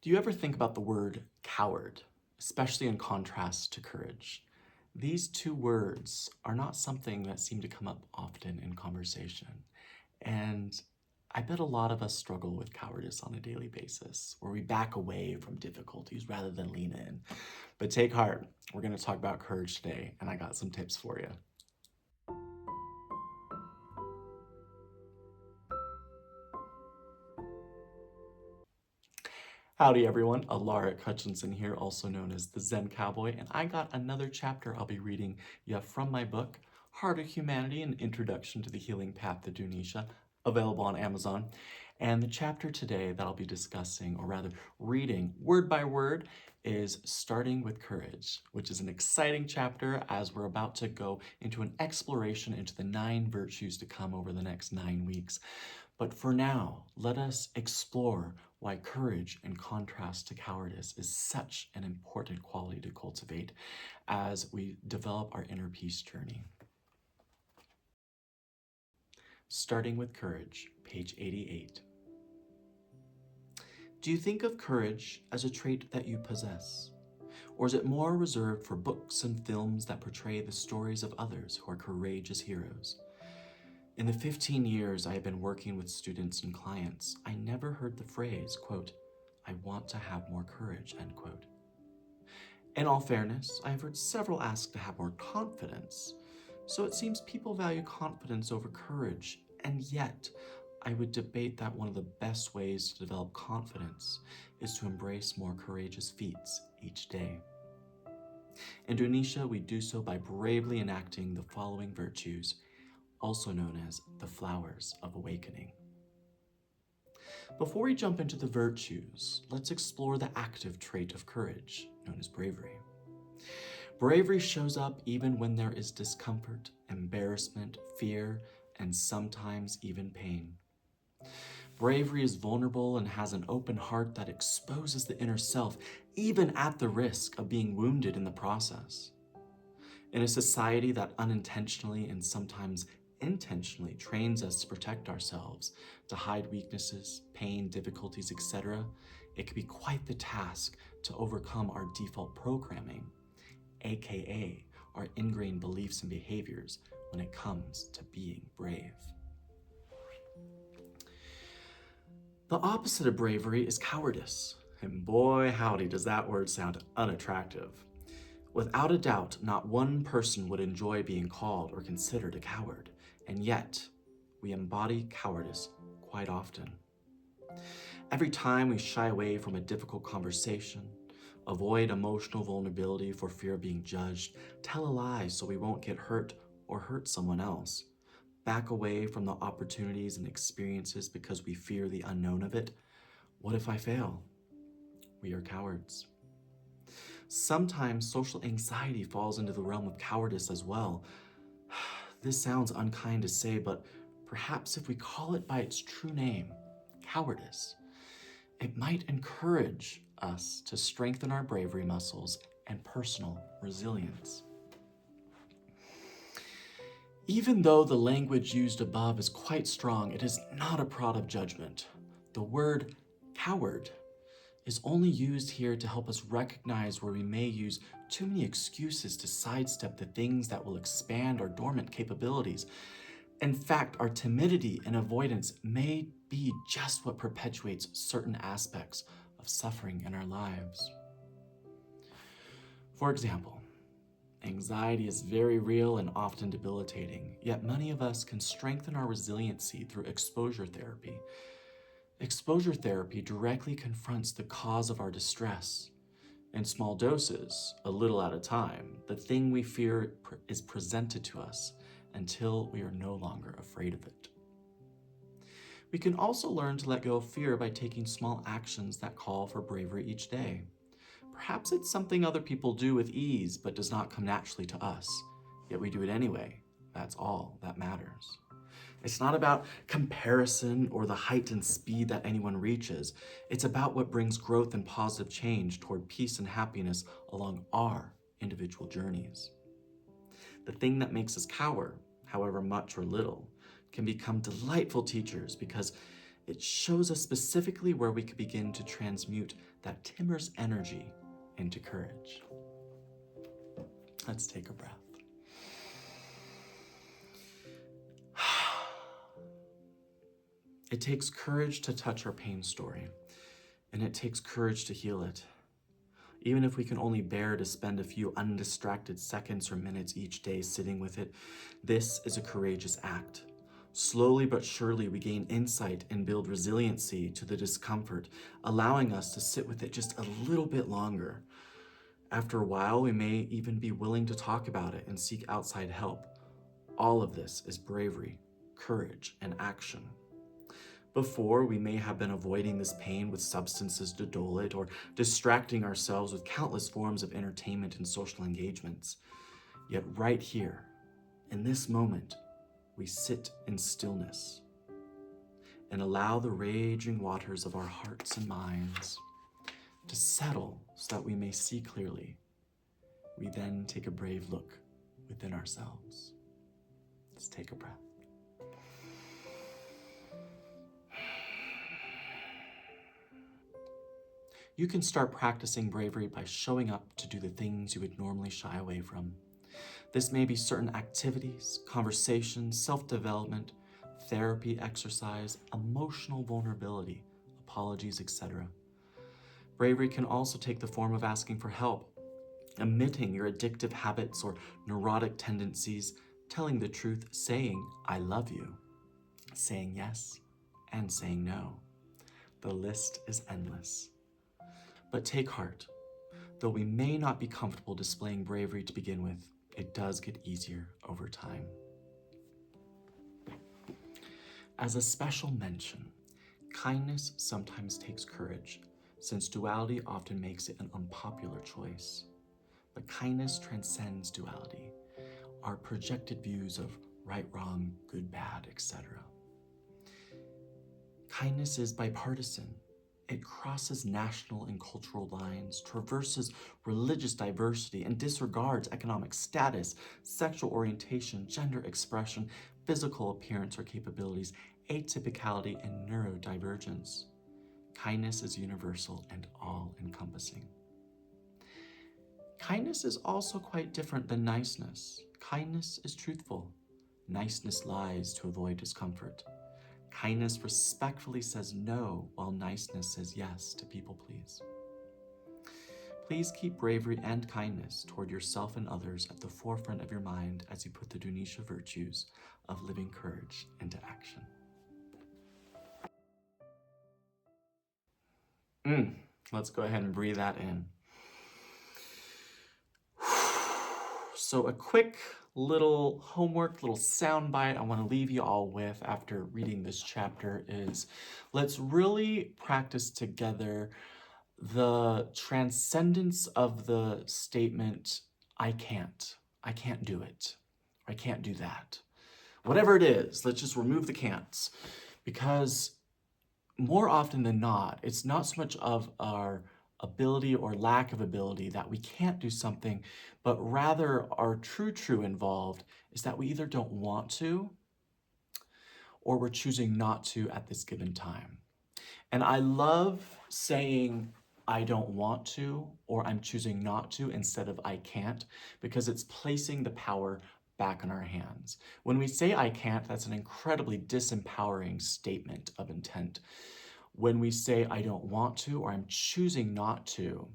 Do you ever think about the word coward, especially in contrast to courage? These two words are not something that seem to come up often in conversation. And I bet a lot of us struggle with cowardice on a daily basis, where we back away from difficulties rather than lean in. But take heart, we're going to talk about courage today, and I got some tips for you. Howdy everyone, Alaric Hutchinson here, also known as the Zen Cowboy, and I got another chapter I'll be reading you from my book, Heart of Humanity, An Introduction to the Healing Path of Dunisha, available on Amazon. And the chapter today that I'll be discussing, or rather reading word by word, is Starting with Courage, which is an exciting chapter as we're about to go into an exploration into the 9 virtues to come over the next 9 weeks. But for now, let us explore why courage, in contrast to cowardice, is such an important quality to cultivate as we develop our inner peace journey. Starting with Courage, page 88. Do you think of courage as a trait that you possess? Or is it more reserved for books and films that portray the stories of others who are courageous heroes? In the 15 years I have been working with students and clients, I never heard the phrase, quote, "I want to have more courage," end quote. In all fairness, I have heard several ask to have more confidence, so it seems people value confidence over courage, and yet I would debate that one of the best ways to develop confidence is to embrace more courageous feats each day. In Dunisha, we do so by bravely enacting the following virtues, also known as the flowers of awakening. Before we jump into the virtues, let's explore the active trait of courage, known as bravery. Bravery shows up even when there is discomfort, embarrassment, fear, and sometimes even pain. Bravery is vulnerable and has an open heart that exposes the inner self, even at the risk of being wounded in the process. In a society that unintentionally and sometimes intentionally trains us to protect ourselves, to hide weaknesses, pain, difficulties, etc., it can be quite the task to overcome our default programming, aka our ingrained beliefs and behaviors when it comes to being brave. The opposite of bravery is cowardice, and boy howdy does that word sound unattractive. Without a doubt, not one person would enjoy being called or considered a coward, and yet we embody cowardice quite often. Every time we shy away from a difficult conversation, avoid emotional vulnerability for fear of being judged, tell a lie so we won't get hurt or hurt someone else, back away from the opportunities and experiences because we fear the unknown of it, what if I fail? We are cowards. Sometimes social anxiety falls into the realm of cowardice as well. This sounds unkind to say, but perhaps if we call it by its true name, cowardice, it might encourage us to strengthen our bravery muscles and personal resilience. Even though the language used above is quite strong, it is not a prod of judgment. The word coward is only used here to help us recognize where we may use too many excuses to sidestep the things that will expand our dormant capabilities. In fact, our timidity and avoidance may be just what perpetuates certain aspects of suffering in our lives. For example, anxiety is very real and often debilitating, yet many of us can strengthen our resiliency through exposure therapy. Exposure therapy directly confronts the cause of our distress. In small doses, a little at a time, the thing we fear is presented to us until we are no longer afraid of it. We can also learn to let go of fear by taking small actions that call for bravery each day. Perhaps it's something other people do with ease but does not come naturally to us, yet we do it anyway. That's all that matters. It's not about comparison or the height and speed that anyone reaches. It's about what brings growth and positive change toward peace and happiness along our individual journeys. The thing that makes us cower, however much or little, can become delightful teachers because it shows us specifically where we can begin to transmute that timbers energy into courage. Let's take a breath. It takes courage to touch our pain story, and it takes courage to heal it. Even if we can only bear to spend a few undistracted seconds or minutes each day sitting with it, this is a courageous act. Slowly but surely, we gain insight and build resiliency to the discomfort, allowing us to sit with it just a little bit longer. After a while, we may even be willing to talk about it and seek outside help. All of this is bravery, courage, and action. Before, we may have been avoiding this pain with substances to dull it, or distracting ourselves with countless forms of entertainment and social engagements. Yet right here, in this moment, we sit in stillness and allow the raging waters of our hearts and minds to settle so that we may see clearly. We then take a brave look within ourselves. Let's take a breath. You can start practicing bravery by showing up to do the things you would normally shy away from. This may be certain activities, conversations, self-development, therapy, exercise, emotional vulnerability, apologies, etc. Bravery can also take the form of asking for help, admitting your addictive habits or neurotic tendencies, telling the truth, saying, "I love you," saying yes, and saying no. The list is endless. But take heart. Though we may not be comfortable displaying bravery to begin with, it does get easier over time. As a special mention, kindness sometimes takes courage, since duality often makes it an unpopular choice. But kindness transcends duality, our projected views of right, wrong, good, bad, etc. Kindness is bipartisan. It crosses national and cultural lines, traverses religious diversity, and disregards economic status, sexual orientation, gender expression, physical appearance or capabilities, atypicality, and neurodivergence. Kindness is universal and all-encompassing. Kindness is also quite different than niceness. Kindness is truthful. Niceness lies to avoid discomfort. Kindness respectfully says no, while niceness says yes to people please. Please keep bravery and kindness toward yourself and others at the forefront of your mind as you put the Dunisha virtues of living courage into action. Let's go ahead and breathe that in. So a quick little homework, little soundbite I want to leave you all with after reading this chapter is, let's really practice together the transcendence of the statement, I can't do it, I can't do that. Whatever it is, let's just remove the can'ts, because more often than not, it's not so much of our ability or lack of ability that we can't do something, but rather our true involved is that we either don't want to or we're choosing not to at this given time. And I love saying I don't want to or I'm choosing not to instead of I can't, because it's placing the power back in our hands. When we say I can't, that's an incredibly disempowering statement of intent. When we say I don't want to or I'm choosing not to,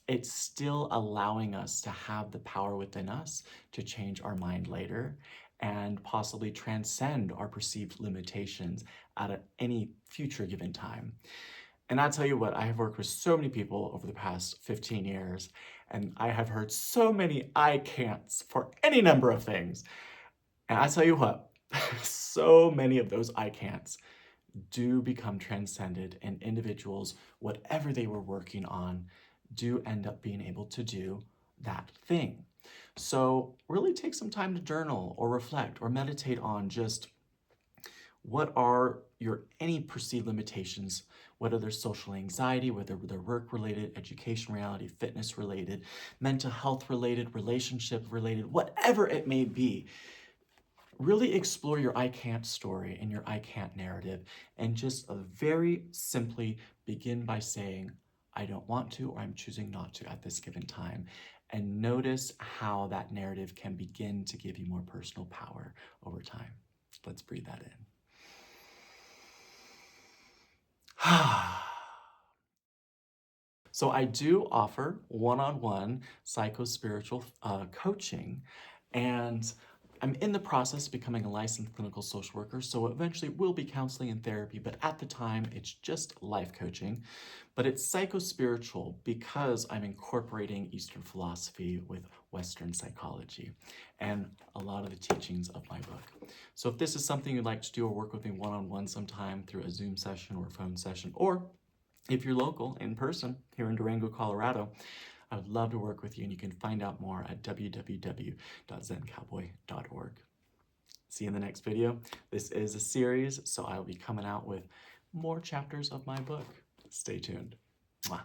it's still allowing us to have the power within us to change our mind later and possibly transcend our perceived limitations at any future given time. And I tell you what, I have worked with so many people over the past 15 years, and I have heard so many I can'ts for any number of things. And I tell you what, so many of those I can'ts do become transcended, and individuals, whatever they were working on, do end up being able to do that thing. So really take some time to journal or reflect or meditate on just what are your any perceived limitations, whether they're social anxiety, whether they're work-related, education reality, fitness related, mental health related, relationship related, whatever it may be. Really explore your I can't story and your I can't narrative, and just very simply begin by saying, I don't want to, or I'm choosing not to at this given time. And notice how that narrative can begin to give you more personal power over time. Let's breathe that in. So I do offer one-on-one psycho-spiritual coaching, and I'm in the process of becoming a licensed clinical social worker, so eventually will be counseling and therapy, but at the time it's just life coaching. But it's psycho-spiritual because I'm incorporating Eastern philosophy with Western psychology and a lot of the teachings of my book. So if this is something you'd like to do or work with me one-on-one sometime through a Zoom session or a phone session, or if you're local, in person, here in Durango, Colorado, I would love to work with you, and you can find out more at www.zencowboy.org. See you in the next video. This is a series, so I will be coming out with more chapters of my book. Stay tuned. Mwah.